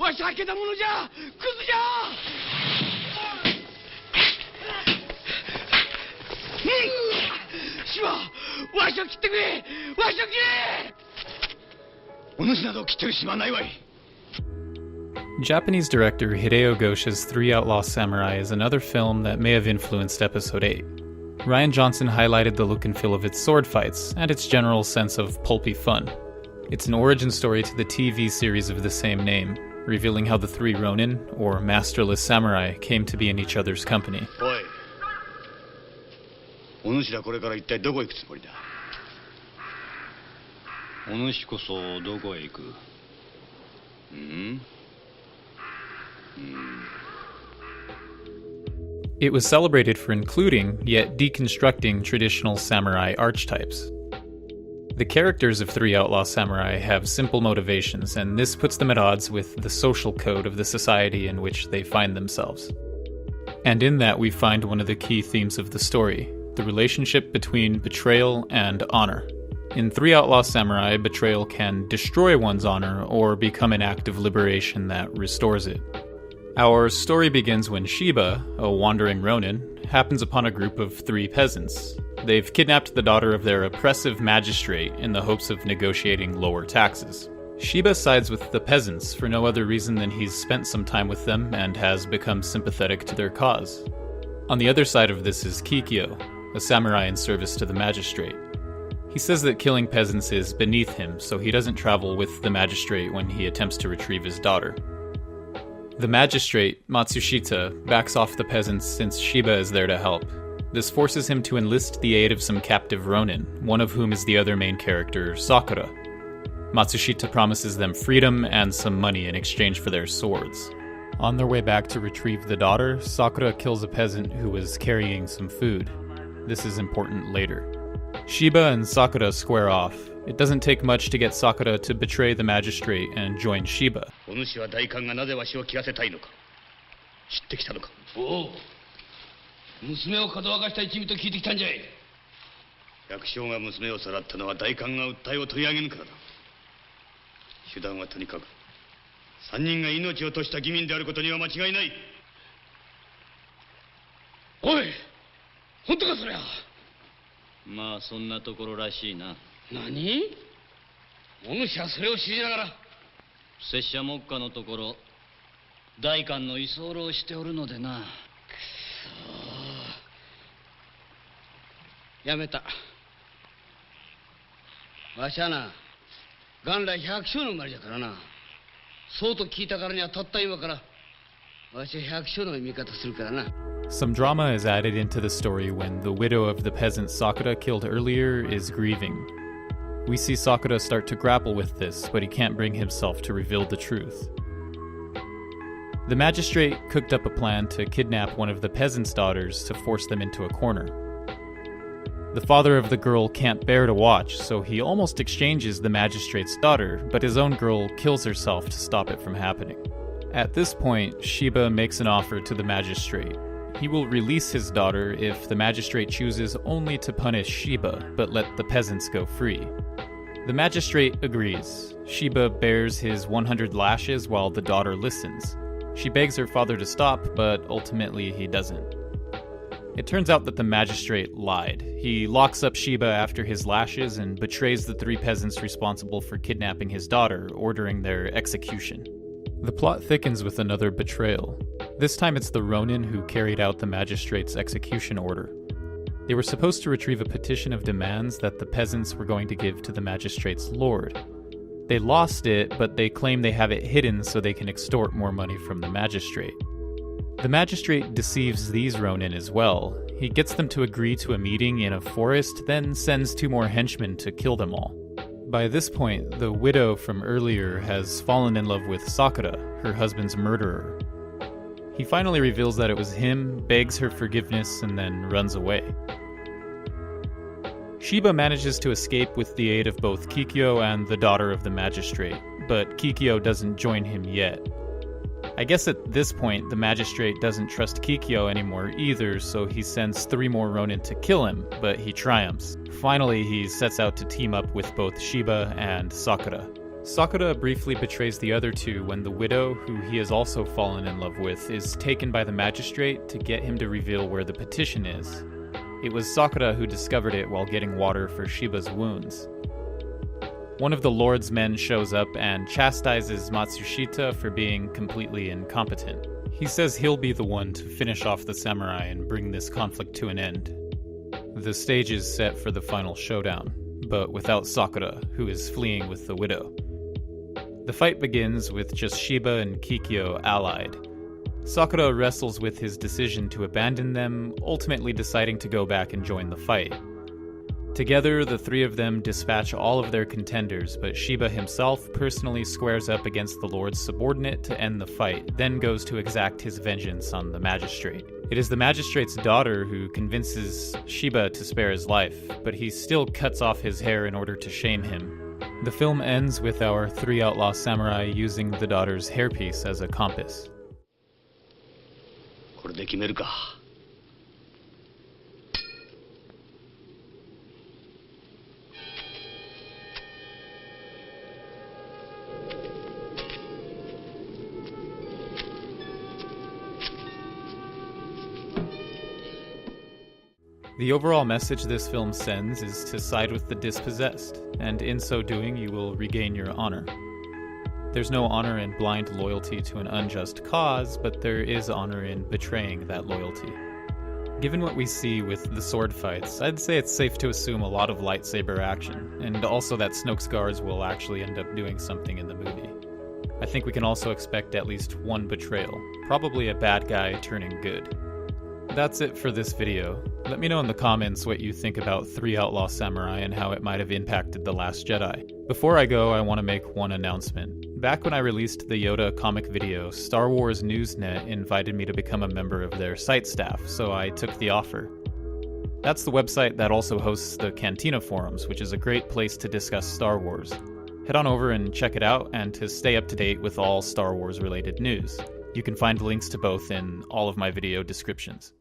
わしはけたものじゃクズじゃシバわしを切ってくれわしを切れお主など切ってる暇ないわい Japanese director Hideo Gosha's Three Outlaw Samurai is another film that may have influenced Episode 8. Rian Johnson highlighted the look and feel of its sword fights, and its general sense of pulpy fun. It's an origin story to the TV series of the same name, revealing how the three Ronin, or masterless samurai, came to be in each other's company. おい、お主らこれから一体どこへ行くつもりだ。お主こそどこへ行く。It was celebrated for including, yet deconstructing, traditional samurai archetypes. The characters of Three Outlaw Samurai have simple motivations, and this puts them at odds with the social code of the society in which they find themselves. And in that we find one of the key themes of the story, the relationship between betrayal and honor. In Three Outlaw Samurai, betrayal can destroy one's honor or become an act of liberation that restores it. Our story begins when Shiba, a wandering Ronin, happens upon a group of three peasants. They've kidnapped the daughter of their oppressive magistrate in the hopes of negotiating lower taxes. Shiba sides with the peasants for no other reason than he's spent some time with them and has become sympathetic to their cause. On the other side of this is Kikyo, a samurai in service to the magistrate. He says that killing peasants is beneath him, so he doesn't travel with the magistrate when he attempts to retrieve his daughter. The magistrate, Matsushita, backs off the peasants since Shiba is there to help. This forces him to enlist the aid of some captive Ronin, one of whom is the other main character, Sakura. Matsushita promises them freedom and some money in exchange for their swords. On their way back to retrieve the daughter, Sakura kills a peasant who was carrying some food. This is important later. Shiba and Sakura square off. It doesn't take much to get Sakura to betray the magistrate and join Shiba. お主は代官がなぜわしを切らせたいのか知ってきたのか。おう、娘をかどわかした一味と聞いてきたんじゃい。百姓が娘をさらったのは代官が訴えを取り上げぬからだ。手段はとにかく三人が命を賭した義民であることには間違いない。おい、本当かそりゃ。まあそんなところらしいな。何？お主はそれを知りながら拙者目下のところ代官の居候をしておるのでな。くそやめた。わしはな元来百姓の生まれじゃからな。そうと聞いたからにはたった今からわしは百姓の味方するからな。Some drama is added into the story when the widow of the peasant Sakura killed earlier is grieving. We see Sakura start to grapple with this, but he can't bring himself to reveal the truth. The magistrate cooked up a plan to kidnap one of the peasant's daughters to force them into a corner. The father of the girl can't bear to watch, so he almost exchanges the magistrate's daughter, but his own girl kills herself to stop it from happening. At this point, Shiba makes an offer to the magistrate. He will release his daughter if the magistrate chooses only to punish Shiba, but let the peasants go free. The magistrate agrees. Shiba bears his 100 lashes while the daughter listens. She begs her father to stop, but ultimately he doesn't. It turns out that the magistrate lied. He locks up Shiba after his lashes and betrays the three peasants responsible for kidnapping his daughter, ordering their execution. The plot thickens with another betrayal. This time it's the Ronin who carried out the magistrate's execution order. They were supposed to retrieve a petition of demands that the peasants were going to give to the magistrate's lord. They lost it, but they claim they have it hidden so they can extort more money from the magistrate. The magistrate deceives these Ronin as well. He gets them to agree to a meeting in a forest, then sends two more henchmen to kill them all. By this point, the widow from earlier has fallen in love with Sakura, her husband's murderer. He finally reveals that it was him, begs her forgiveness, and then runs away. Shiba manages to escape with the aid of both Kikyo and the daughter of the magistrate, but Kikyo doesn't join him yet. I guess at this point, the magistrate doesn't trust Kikyo anymore either, so he sends three more Ronin to kill him, but he triumphs. Finally, he sets out to team up with both Shiba and Sakura. Sakura briefly betrays the other two when the widow, who he has also fallen in love with, is taken by the magistrate to get him to reveal where the petition is. It was Sakura who discovered it while getting water for Shiba's wounds. One of the Lord's men shows up and chastises Matsushita for being completely incompetent. He says he'll be the one to finish off the samurai and bring this conflict to an end. The stage is set for the final showdown, but without Sakura, who is fleeing with the widow. The fight begins with just Shiba and Kikyo allied. Sakura wrestles with his decision to abandon them, ultimately deciding to go back and join the fight. Together, the three of them dispatch all of their contenders, but Shiba himself personally squares up against the Lord's subordinate to end the fight, then goes to exact his vengeance on the magistrate. It is the magistrate's daughter who convinces Shiba to spare his life, but he still cuts off his hair in order to shame him. The film ends with our Three Outlaw Samurai using the daughter's hairpiece as a compass. これで決めるか。The overall message this film sends is to side with the dispossessed, and in so doing you will regain your honor. There's no honor in blind loyalty to an unjust cause, but there is honor in betraying that loyalty. Given what we see with the sword fights, I'd say it's safe to assume a lot of lightsaber action, and also that Snoke's guards will actually end up doing something in the movie. I think we can also expect at least one betrayal, probably a bad guy turning good. That's it for this video. Let me know in the comments what you think about Three Outlaw Samurai and how it might have impacted The Last Jedi. Before I go, I want to make one announcement. Back when I released the Yoda comic video, Star Wars Newsnet invited me to become a member of their site staff, so I took the offer. That's the website that also hosts the Cantina forums, which is a great place to discuss Star Wars. Head on over and check it out, and to stay up to date with all Star Wars related news. You can find links to both in all of my video descriptions.